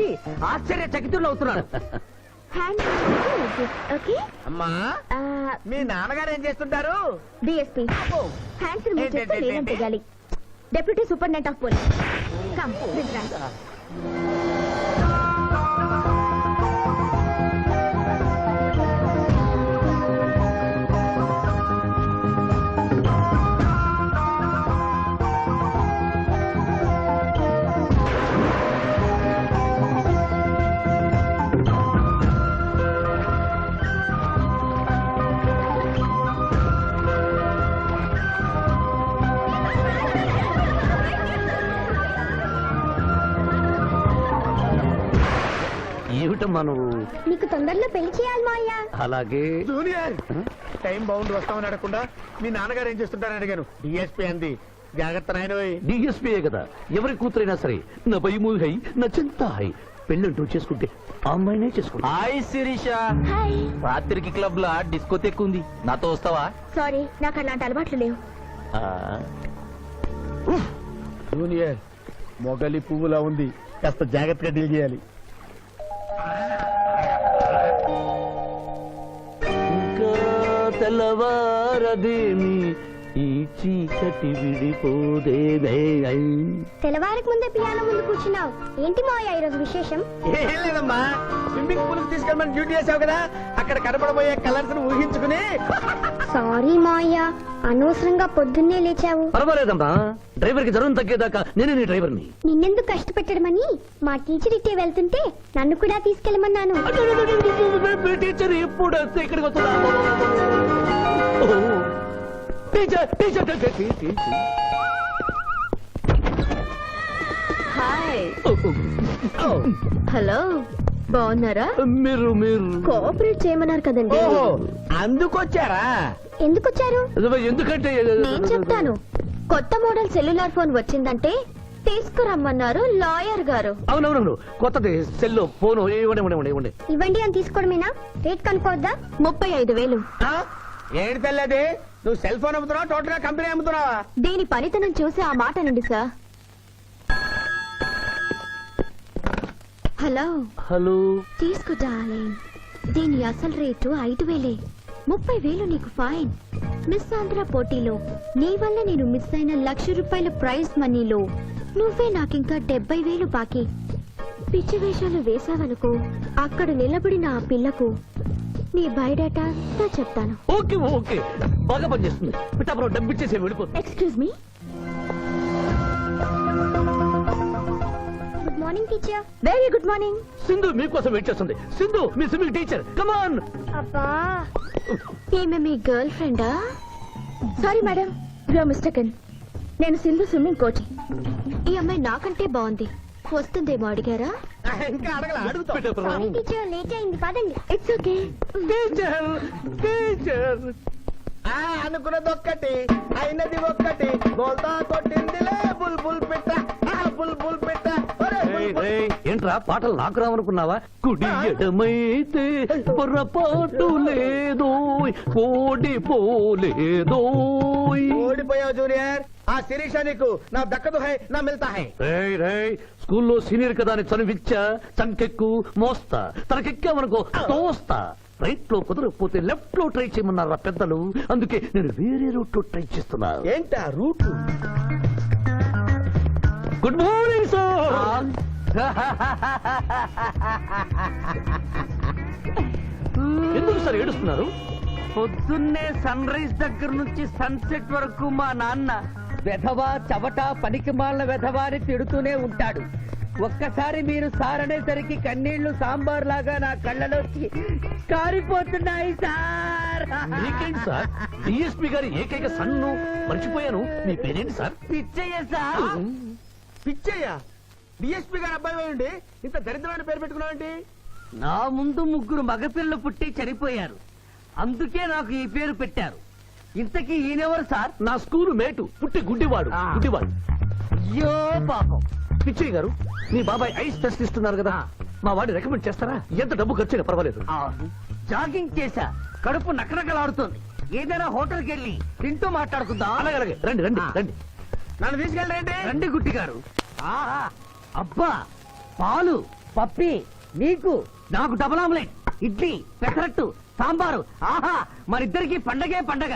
Speaker 9: ఆశ్చర్యచకితులు అవుతున్నారు.
Speaker 5: ఓకే
Speaker 2: అమ్మా, మీ నాన్నగారు ఏం చేస్తుంటారు?
Speaker 5: డిఎస్పీ హ్యాండ్స్ రిమూవ్ చేస్తే లేనం తెగాలి. Deputy superintendent of police. Come this రా.
Speaker 7: ఏమిటమ్మా నువ్వు?
Speaker 8: నీకు తొందరలో పెళ్లి చేయాలి మావయ్య.
Speaker 7: అలాగే.
Speaker 2: జూనియర్, టైం బాగుండి వస్తామని అడగకుండా మీ నాన్నగారు ఏం చేస్తుంటారని అడిగాను. డిఎస్పీ అంది. జాగ్రత్త నాయనోయ్.
Speaker 7: డిఎస్పీయే కదా, ఎవరి కూతురైనా సరే నా భయము హై, నా చింత హై. పెళ్ళంటూ చేసుకుంటే ఆ అమ్మాయినే చేసుకుంటా.
Speaker 1: హాయ్ శిరీష.
Speaker 5: హాయ్.
Speaker 1: రాత్రికి క్లబ్ లా డిస్కోతెక్ ఉంది, నాతో వస్తావా?
Speaker 5: సారీ, నాకు అలాంటి అలవాట్లు లేవు.
Speaker 2: జూనియర్, మొగలి పువ్వులా ఉంది, కాస్త జాగ్రత్తగా డీల్ చేయాలి.
Speaker 7: ఇంకా తెల్లవారదేమి ఈ చీకటి విడిపోదేవే.
Speaker 8: తెల్లవారికి ముందే పియానో ముందు కూర్చున్నావు. ఏంటి మావయ్య ఈరోజు విశేషం?
Speaker 2: ఏం లేదమ్మా, స్విమ్మింగ్ పూల్ తీసుకెళ్ళమని డ్యూటీ చేసావు కదా, అక్కడ కనపడబోయే కలర్స్ ఊహించుకుని.
Speaker 8: సారీ మావయ్య, అనవసరంగా పొద్దున్నే లేచావు.
Speaker 7: పర్వాలేదమ్మా, డ్రైవర్ కి జ్వరం తగ్గేదాకా నేనే నీ డ్రైవర్ని.
Speaker 8: నిన్నెందుకు కష్టపెట్టడమని మా టీచర్ ఇట్టే వెళ్తుంటే నన్ను కూడా తీసుకెళ్ళమన్నాను.
Speaker 7: టీచర్ ఎప్పుడు వస్తే ఇక్కడికి వస్తుందా? Teacher teacher teacher.
Speaker 5: Hi. Hello, బాగున్నారా?
Speaker 7: మీరు మీరు
Speaker 5: కోఆపరేట్ చేయమన్నారు కదండి.
Speaker 2: ఓహో, అందుకొచ్చారా?
Speaker 8: ఎందుకొచ్చారు?
Speaker 7: ఎందుకంటే
Speaker 5: నేను చెప్తాను. కొత్త మోడల్ సెల్యులార్ ఫోన్ వచ్చిందంటే తీసుకురమ్మన్నారు లాయర్ గారు.
Speaker 7: అవునవునవును, కొత్తది సెల్లో ఫోను. ఇవ్వండి.
Speaker 8: ఇవ్వండి అని తీసుకోవడమేనా? రేట్ కనుక్కోవద్దా?
Speaker 5: 35,000.
Speaker 2: ఏంటి తెల్లది, నువ్వు సెల్ ఫోన్ అమ్ముతున్నావా, టోటల్ గా కంపెనీ అమ్ముతున్నావా?
Speaker 5: దీని పనితనం చూసి ఆ మాట నండి సార్. హలో
Speaker 7: హలో
Speaker 5: తీసుకో డార్లింగ్. దీని అసలు రేటు 5,000. 30,000 నీకు ఫైన్. మిస్ ఆంధ్ర పోటీలో నీ వల్ల నేను మిస్ అయిన ₹1,00,000 ప్రైజ్ మనీలో నువ్వే నాకింకా 70,000 బాకీ. పిచ్చి వేషాలు వేసావనుకో, అక్కడ నిలబడిన ఆ పిల్లకు నీ బయోడేటా అంతా చెప్తాను.
Speaker 7: ఓకే ఓకే బాగా పనిచేస్తుంది. పిఠాపురం డబ్బిచ్చేసి వెళ్ళిపోతుంది.
Speaker 5: Excuse me.
Speaker 8: Good morning teacher.
Speaker 5: Very good morning.
Speaker 7: Sindhu మీకోసం వెయిట్ చేస్తుంది. సింధు మీ స్విమ్మింగ్ టీచర్, కమాన్.
Speaker 8: అబ్బా
Speaker 5: ఈమె మీ గర్ల్ ఫ్రెండా? Sorry madam, you mistaken. నేను సింధు స్విమ్మింగ్ కోచ్. ఈ అమ్మాయి నాకంటే బాగుంది. వస్తుందేమో అడిగారా?
Speaker 2: ఇంకా అడగల అడుగుతా.
Speaker 8: సారీ టీచర్, లేట్ అయింది పదండి.
Speaker 5: It's okay.
Speaker 7: టీచర్ టీచర్
Speaker 2: అనుకున్నది ఒక్కటి, అయినది ఒక్కటి. బోల్తా కొట్టిందిలే బుల్బుల్ పిట్ట, బుల్బుల్ పిట్ట. ఒరే బుల్బుల్.
Speaker 7: ఏంట్రా పాటలు నాకు రావనుకున్నావా? కుడి ఎడమైతే పొరపాటు లేదో ఓడిపోలేదో.
Speaker 2: ఓడిపోయావు జూనియర్. ఆ శిరీష నీకు నా దక్కదు హై నా మిల్తా హై.
Speaker 7: స్కూల్లో సీనియర్ కదా అని చనివిచ్చా, చంకెక్కు మోస్తా, తనకెక్కామనుకో తోస్తా. రైట్ లో కుదరకపోతే లెఫ్ట్ లో ట్రై చేయమన్నారా పెద్దలు. అందుకే నేను వేరే రూట్ లో ట్రై చేస్తున్నా.
Speaker 2: ఏంటా రూట్?
Speaker 7: Good morning sir. ఎందుకు సార్ ఏడుస్తున్నారు?
Speaker 9: పొద్దున్నే సన్ రైజ్ దగ్గర నుంచి సన్సెట్ వరకు మా నాన్న వెధవా చవట పనికిమాలిన వెధవా అని తిడుతూనే ఉంటాడు. ఒక్కసారి మీరు సార్ అనేసరికి కన్నీళ్లు సాంబార్ లాగా నా కళ్ళలోకి కారిపోతున్నాయి సార్.
Speaker 7: మీకేంటి సార్? డిఎస్పీ గారి ఏకైక సన్ను మర్చిపోయాను. మీ పేరేంటి sir?
Speaker 9: Pichchayya sir.
Speaker 2: Pichchayya DSP గారు అబ్బాయి ఉండి ఇంత దరిద్రమైన పేరు పెట్టుకున్నావేంటి?
Speaker 9: నా ముందు 3 మగపిల్లలు పుట్టి చనిపోయారు. అందుకే నాకు ఈ పేరు పెట్టారు. ఇంతకీ ఈయనెవరు సార్?
Speaker 7: నా స్కూలు మేటు, పుట్టి గుడ్డివాడు. గుడ్డివాడు.
Speaker 9: అయ్యో పాపం.
Speaker 7: పిచ్చయ్య గారు, మీ బాబాయ్ ఐస్ టెస్ట్ ఇస్తున్నారు కదా, మా వాడిని రికమెండ్ చేస్తారా? ఎంత డబ్బు ఖర్చైనా పర్వాలేదు.
Speaker 9: జాగింగ్ చేశా, కడుపు నకనకలాడుతోంది. ఏదైనా హోటల్కి వెళ్ళి తింటూ మాట్లాడుకుందాం.
Speaker 7: అలాగే అలాగే, రండి రండి రండి.
Speaker 2: నన్ను తీసుకెళ్ళండి.
Speaker 9: రండి గుట్టి గారు. ఆహా, అబ్బా, పాలు పప్పి, నీకు నాకు డబుల్ ఆమ్లెట్, ఇడ్లీ పెసరట్టు సాంబారు. ఆహా, మరిద్దరికి పండగే పండగ.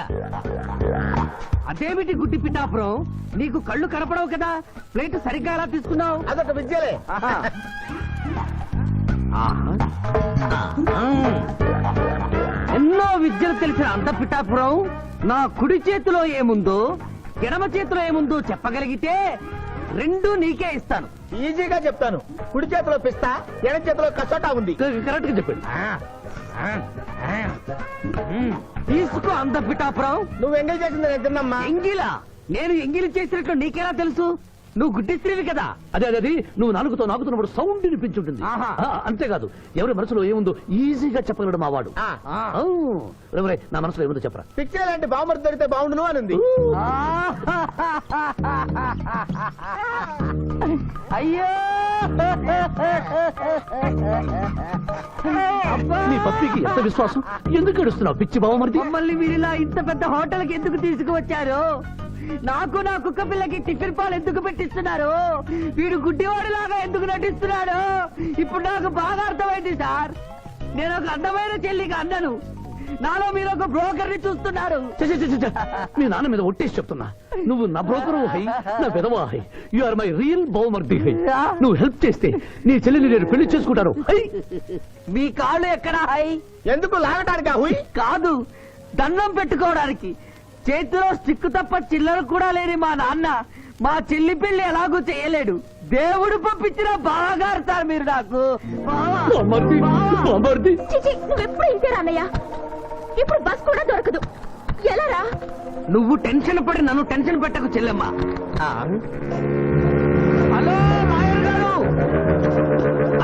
Speaker 9: అదేమిటి గుడ్డి పిఠాపురం, నీకు కళ్ళు కనపడవు కదా, ప్లేట్ సరిగ్గా ఎలా తీసుకున్నావు?
Speaker 2: అదొక విద్యలే.
Speaker 9: ఎన్నో విద్యలు తెలిసిన అంత పిఠాపురం నా కుడి చేతిలో ఏముందో ఎడమ చేతిలో ఏముందో చెప్పగలిగితే 2 నీకే ఇస్తాను.
Speaker 2: ఈజీగా చెప్తాను. కుడి చేతిలో పిస్తా, ఎడం చేతిలో కసోటా ఉంది.
Speaker 7: కరెక్ట్ గా చెప్పండి.
Speaker 9: తీసుకో అంత పిఠాపురం.
Speaker 2: నువ్వు ఎంగేజ్ చేసింది నేను తిన్నమ్మా.
Speaker 9: ఎంగిలా? నేను ఎంగిలి చేసినట్లు నీకెలా తెలుసు? నువ్వు గుడ్డిస్త్రీవి కదా.
Speaker 7: అదే అదే అది నువ్వు నాలుగుతో నాకుతున్నప్పుడు సౌండ్ వినిపించుంటుంది.
Speaker 9: ఆహా.
Speaker 7: అంతేకాదు, ఎవరి మనసులో ఏముందో ఈజీగా చెప్పగలడు మా వాడు. నా మనసులో ఏముందో చెప్పరా?
Speaker 2: పిచ్చే లాంటి బాంబర్ దొరికితే బాగుండును అని ఉంది.
Speaker 9: అయ్యో
Speaker 7: నీ పప్పికి ఎంత విశ్వాసం? ఎందుకు ఏడుస్తున్నావు పిచ్చి బావమరిది?
Speaker 9: మమ్మల్ని వీరిలా ఇంత పెద్ద హోటల్కి ఎందుకు తీసుకువచ్చారు? నాకు నా కుక్క పిల్లకి టిఫిన్ పాలు ఎందుకు పెట్టిస్తున్నారు? వీడు గుడ్డివాడిలాగా ఎందుకు నటిస్తున్నాడు? ఇప్పుడు నాకు బాగా అర్థమైంది సార్. నేను ఒక అందమైన చెల్లికి అందను. నాలో మీరు ఒక బ్రోకర్ ని చూస్తున్నారు.
Speaker 7: మీ నాన్న మీద ఒట్టేసి చెప్తున్నా, నువ్వు నా బ్రోకరు హై, నా విధవా హై. యు ఆర్ మై రియల్ బావమర్ది హై. నువ్వు హెల్ప్ చేస్తే నీ చెల్లిని నేను పెళ్లి చేసుకుంటాను.
Speaker 9: మీ కాళ్ళు ఎక్కడా హై?
Speaker 2: ఎందుకు లాగటానికి హుయ్?
Speaker 9: కాదు, దండం పెట్టుకోవడానికి. చేతిలో స్టిక్ తప్ప చిల్లర కూడా లేని మా నాన్న మా చెల్లి పెళ్లి ఎలాగూ చేయలేడు. దేవుడు పంపించిన బాగా సార్ మీరు నాకు.
Speaker 5: నువ్వెప్పుడు ఇంతేరా అన్నయ్య? ఇప్పుడు బస్ కూడా దొరకదు. ఎలా రా?
Speaker 9: నువ్వు టెన్షన్ పడి నన్ను టెన్షన్ పెట్టకు చెల్లెమ్మా. హలో మాయర్ గారు,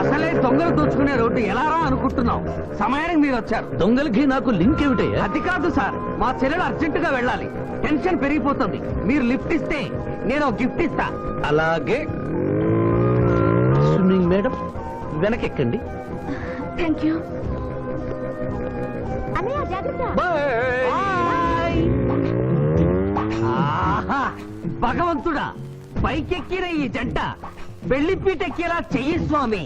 Speaker 9: అసలే దొంగలు దోచుకునే రోడ్డు ఎలా రా అనుకుంటున్నావు? సమయానికి మీరు వచ్చారు.
Speaker 7: దొంగలకి నాకు లింక్ ఏమిటయ్యా?
Speaker 9: అది కాదు సార్, మా చెల్లెలు అర్జెంట్ గా వెళ్ళాలి. టెన్షన్ పెరిగిపోతుంది. మీరు లిఫ్ట్ ఇస్తే నేను గిఫ్ట్ ఇస్తా.
Speaker 7: అలాగే. స్విమ్మింగ్ మేడం, వెనకెక్కండి.
Speaker 5: థ్యాంక్ యూ అన్నయ్య. జాగ్రత్త.
Speaker 9: బాయ్. ఆహా, భగవంతుడా, పైకెక్కిన ఈ జంట వెళ్లిపీటెక్కేలా చెయ్యి స్వామి.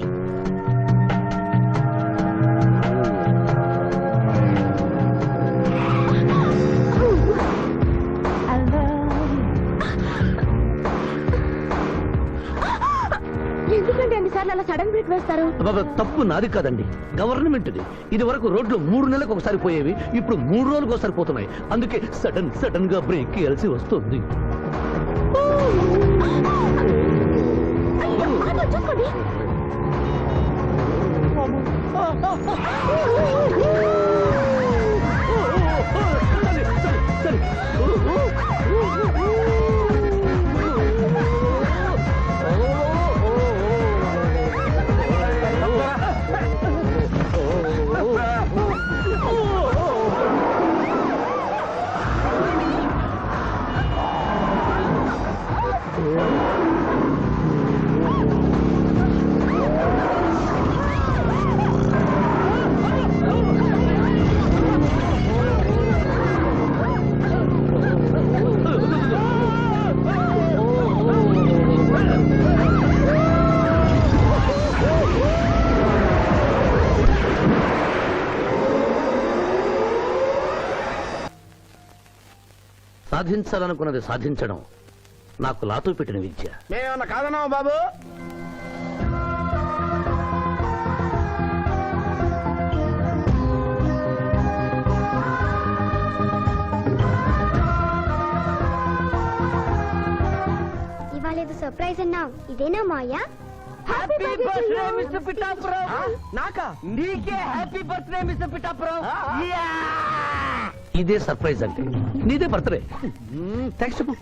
Speaker 5: అలా సడన్ బ్రేక్ వేస్తారు?
Speaker 7: అబ్బబ్బ, తప్పు నాది కాదండి, గవర్నమెంట్ది. ఇది వరకు రోడ్లు 3 నెలలకు ఒకసారి పోయేవి, ఇప్పుడు 3 రోజులకు ఒకసారి పోతున్నాయి. అందుకే సడన్ గా బ్రేక్ వేయాల్సి వస్తుంది.
Speaker 5: అయ్యో, ఆటో చూసుకోండి.
Speaker 7: సరే. సాధించాలనుకున్నది సాధించడం నాకు లాతో పెట్టిన విద్య.
Speaker 2: మేమేమన్నా కాదన్నావా బాబు?
Speaker 8: ఇవాళ ఏదో సర్ప్రైజ్ అన్నావు, ఇదేనా Maya?
Speaker 9: Happy birthday mister Pithapuram. నాకా? నీకే హ్యాపీ బర్త్డే మిస్టర్ పిఠాపురం.
Speaker 7: ఇదే సర్ప్రైజ్ అంటే, నీదే బర్త్డే. థ్యాంక్స్ చెప్పు.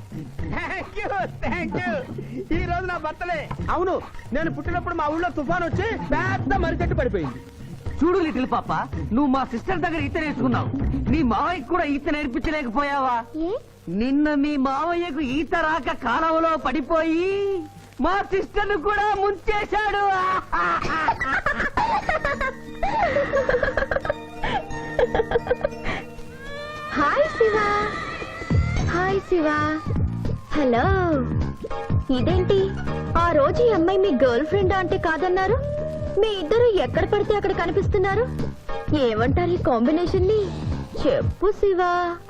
Speaker 2: Thank you. ఈ రోజు నా బర్త్డే. అవును, నేను పుట్టినప్పుడు మా ఊళ్ళో తుఫాన్ వచ్చి పెద్ద మర్రి చెట్టు పడిపోయింది.
Speaker 9: చూడు లిటిల్ పాప, నువ్వు మా సిస్టర్ దగ్గర ఈత నేర్చుకున్నావు, నీ మావయ్యకు కూడా ఈత నేర్పించలేకపోయావా?
Speaker 8: ఏ
Speaker 9: నిన్న మీ మావయ్యకు ఈత రాక కాలువలో పడిపోయి మా సిస్టర్ ను కూడా ముంచేశాడు.
Speaker 5: Hi Shiva. Hi Shiva. Hello. ఇదేంటి, ఆ రోజు ఈ అమ్మాయి మీ గర్ల్ ఫ్రెండ్ అంటే కాదన్నారు? మీ ఇద్దరు ఎక్కడ పడితే అక్కడ కనిపిస్తున్నారు. ఏమంటారు ఈ కాంబినేషన్ ని? చెప్పు శివ.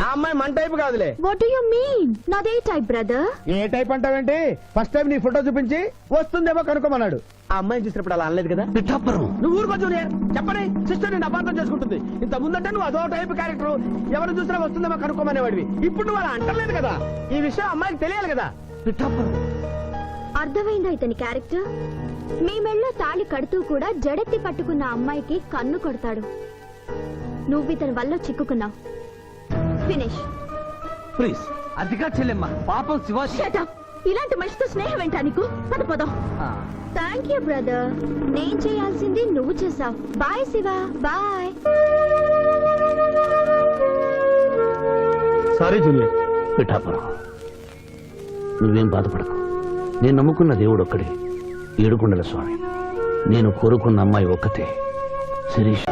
Speaker 2: ఆ అమ్మాయి మన టైప్ కాదులే.
Speaker 5: What do you mean? నాదే టైప్ బ్రదర్.
Speaker 2: ఏ టైప్ అంటావేంటి? ఫస్ట్ టైం నీ ఫోటో చూపించి వస్తుందేమో కనుక్కోమన్నాడు. ఆ అమ్మాయిని చూసినప్పుడు అలా అనలేదు కదా.
Speaker 7: పిఠాపురం,
Speaker 2: నువ్వు ఊరుకో జూనియర్. చెప్పని సిస్టర్ నేను అపార్థం చేసుకుంటుంది. ఇంత ముందంటే నువ్వు అదో టైప్ క్యారెక్టర్, ఎవరు చూసినా వస్తుందేమో కనుక్కోమనేవాడివి. ఇప్పుడు నువ్వు అలా అంటలేదు కదా. ఈ విషయం అమ్మాయికి తెలియాలి కదా.
Speaker 7: పిఠాపురం.
Speaker 5: అర్థమైందా ఇతని క్యారెక్టర్? మీ మెళ్ళో తాళి కడుతూ కూడా జడెత్తి పట్టుకున్న అమ్మాయికి కన్ను కొడతాడు. నువ్వు ఇతని వల్ల చిక్కుకున్నావు. ఫినిష్.
Speaker 7: ప్లీజ్.
Speaker 9: అదిగా చెల్లెమ్మ, పాపం శివాజీ.
Speaker 5: Shut up. ఇలాంటి మనిషితో స్నేహం ఏంటా నీకు? పదం. Thank you brother. నేను చేయాల్సింది నువ్వు చేసావు. Bye Shiva. Bye.
Speaker 2: Sorry junior.
Speaker 7: Pithapuram, నువ్వేం బాధపడకు. నేను నమ్ముకున్న దేవుడు ఒక్కడే, ఏడుకొండల స్వామి. నేను కోరుకున్న అమ్మాయి ఒక్కతే, శిరీష్.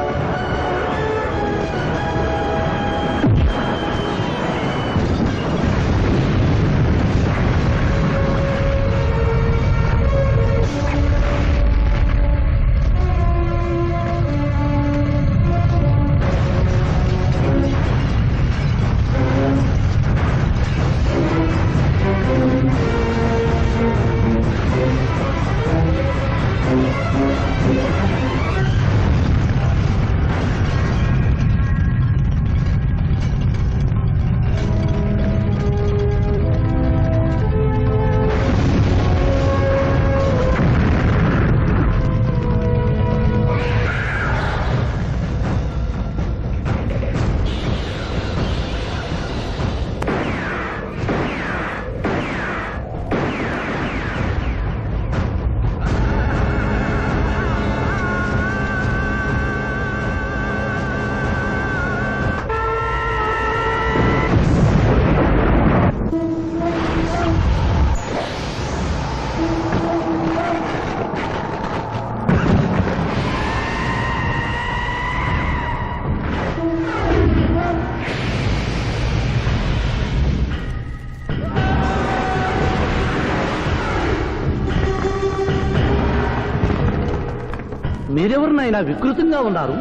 Speaker 7: మీరెవరినైనా వికృతంగా ఉన్నారు.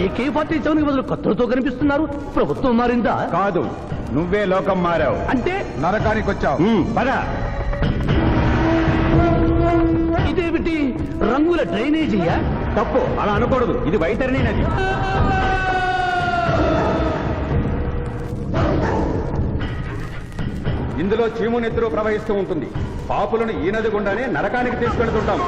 Speaker 7: AK-47 బదులు కత్తులతో కనిపిస్తున్నారు. ప్రభుత్వం మారిందా?
Speaker 6: కాదు, నువ్వే లోకం మారావు.
Speaker 7: అంటే
Speaker 6: నరకానికి వచ్చావు. పద.
Speaker 7: ఇదేమిటి? రంగుల డ్రైనేజీయా?
Speaker 6: తప్పు, అలా అనకూడదు. ఇది వైతరణి నది. ఇందులో చీము నెత్తురు ప్రవహిస్తూ ఉంటుంది. పాపులను ఈ నది గుండానే నరకానికి తీసుకెళ్తుంటాం.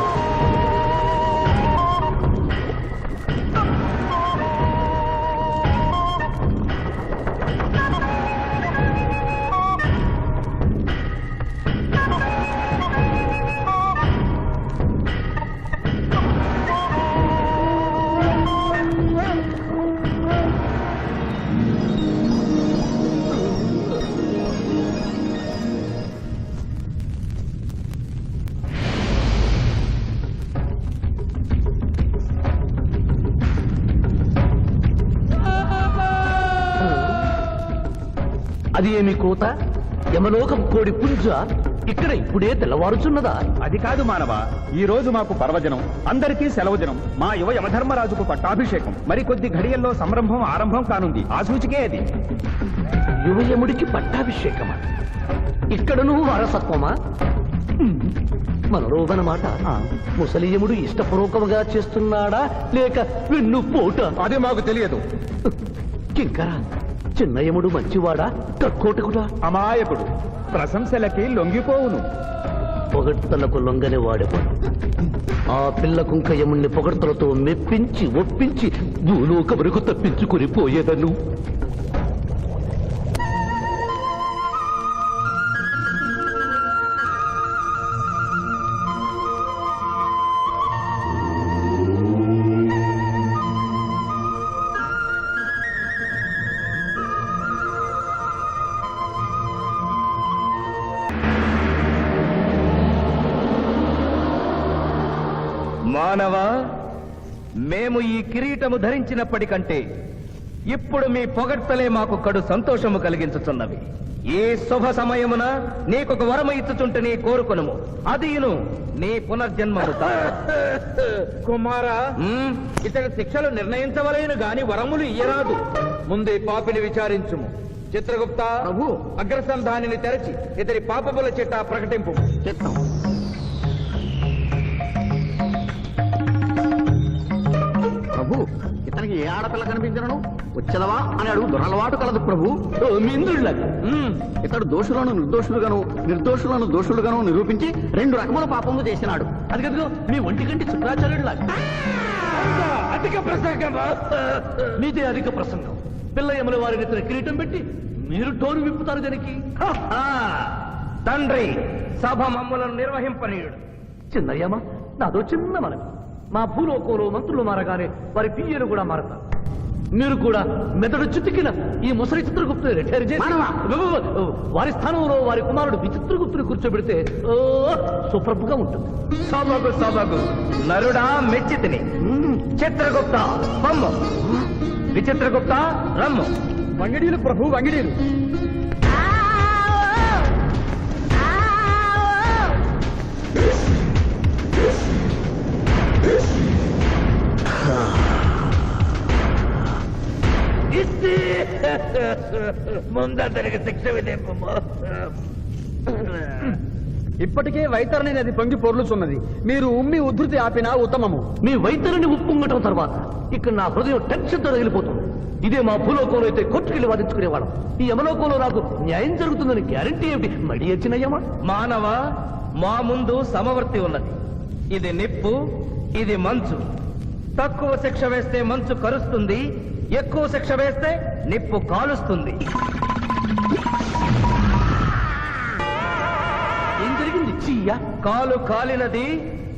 Speaker 7: అది ఏమి కోత? యమలోకం కోడి పుంజ ఇక్కడ ఇప్పుడే తెల్లవారుచున్నదా?
Speaker 6: అది కాదు మానవ, ఈ రోజు మాకు పర్వదినం, అందరికీ సెలవు దినం. మా యువ యమధర్మరాజుకు పట్టాభిషేకం. మరికొద్ది ఘడియల్లో సంరంభం ఆరంభం కానుంది. ఆ సూచికే అది.
Speaker 7: యువయముడికి పట్టాభిషేకమా? ఇక్కడను వారసత్వమా? మనరోగనమాట. ముసలియముడు ఇష్టపూర్వకముగా చేస్తున్నాడా లేక వెన్ను పోట?
Speaker 6: అది మాకు తెలియదు.
Speaker 7: కింకరా, చిన్నయముడు మంచివాడా కక్కోటకుడా?
Speaker 6: అమాయకుడు, ప్రశంసలకి లొంగిపోవును.
Speaker 7: పొగడ్తలకు లొంగని వాడేవాడు. ఆ పిల్ల కుంకయముణ్ణి పొగడ్తలతో మెప్పించి ఒప్పించి భూలోకమునకు తప్పించుకుని పోయేదను.
Speaker 2: మానవ, మేము ఈ కిరీటము ధరించినప్పటికంటే ఇప్పుడు మీ పొగడ్తలే మాకు కడు సంతోషము కలిగించుచున్నవి. ఈ శుభ సమయమున నీకొక వరము ఇచ్చుచుంటే నీ కోరుకొనుము, అదియును నీ పునర్జన్మము. కుమారా, ఇతని శిక్షలు నిర్ణయించవలేను గాని వరములు ఇయ్యరాదు. ముందే పాపిని విచారించుము. చిత్రగుప్త ప్రభు, అగ్రసంధానిని తెరచి ఇతని పాపముల చిట్టా ప్రకటింపు.
Speaker 7: చిత్తం. ప్రభు, ఇతనికి ఏ ఆడపిల్ల కనిపించను? వచ్చదవా అని అడుగు దురలవాటు కలదు ప్రభు. ఇంద్రుళ్ళకి ఇతడు దోషులను నిర్దోషులుగాను నిర్దోషులను దోషులుగాను నిరూపించి 2 రకముల పాపములు చేసినాడు. అది కదుగో మీ ఒంటికంటి శుక్రాచార్యుడిలాగా.
Speaker 2: అధిక ప్రసంగం.
Speaker 7: మీదే అధిక ప్రసంగం. పిల్లయముల వారిని ఇతర కిరీటం పెట్టి మీరు టోరు విప్పుతారు దానికి.
Speaker 2: తండ్రి, సభ మమ్ములను నిర్వహింపనీయుడు.
Speaker 7: చిన్నయ్యమ్మ, నాదో చిన్న మనవి. మా భూలోకంలో మంత్రులు మారగానే వారి పియ్యలు కూడా మారతారు. మీరు కూడా మెదడు చుట్టుకిన ఈ ముసలి చిత్రగుప్తుని రిటైర్ చేసి వారి స్థానంలో వారి కుమారుడు విచిత్రగుప్తుని కూర్చోబెడితే సుప్రభుగా ఉంటుంది.
Speaker 2: సభకు సభకు నరుడా మెచ్చితిని. చిత్రగుప్త బొమ్మ, విచిత్రగుప్త రమ్ము.
Speaker 6: వంగిడీలు ప్రభు, వంగిడీలు.
Speaker 2: ముందరికి శిక్ష విధింపము.
Speaker 6: ఇప్పటికే వైతరణి నది పొంగి పొర్లుచున్నది. మీరు ఉమ్మి ఉద్ధృతి ఆపినా ఉత్తమము.
Speaker 7: మీ వైద్యుని ఉప్పొంగటం తర్వాత ఇక్కడ నా హృదయం టెన్షన్తో తగిలిపోతుంది. ఇదే మా భూలోకంలో అయితే కోర్టుకెళ్ళి వాదించుకునేవాళ్ళం. ఈ యమలోకంలో నాకు న్యాయం జరుగుతుందని గ్యారంటీ ఏమిటి? మడి వచ్చినయ్యమా?
Speaker 2: మానవ, మా ముందు సమవర్తి ఉన్నది. ఇది నిప్పు, ఇది మంచు. తక్కువ శిక్ష వేస్తే మంచు కరుస్తుంది, ఎక్కువ శిక్ష వేస్తే నిప్పు కాలుస్తుంది.
Speaker 7: ఏం జరిగింది? చీయ
Speaker 2: కాలు కాలినది,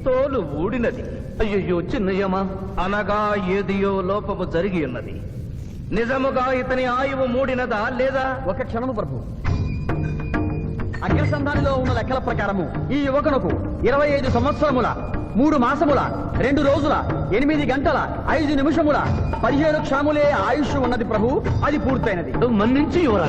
Speaker 2: తోలు ఊడినది.
Speaker 7: అయ్యయ్యో చిన్నయ్యమా.
Speaker 2: అనగా ఏదియో లోపము జరిగి ఉన్నది. నిజముగా ఇతని ఆయువు మూడినదా లేదా?
Speaker 6: ఒక క్షణము ప్రభు. అగ్రసంధానిలో ఉన్న లెక్కల ప్రకారము ఈ యువకునకు 25 సంవత్సరముల 3 మాసముల 2 రోజుల 8 గంటల 5 నిమిషముల 15 క్షణములే ఆయుష్ ఉన్నది ప్రభు. అది పూర్తయినది.
Speaker 7: మన్నించి యువరాజు.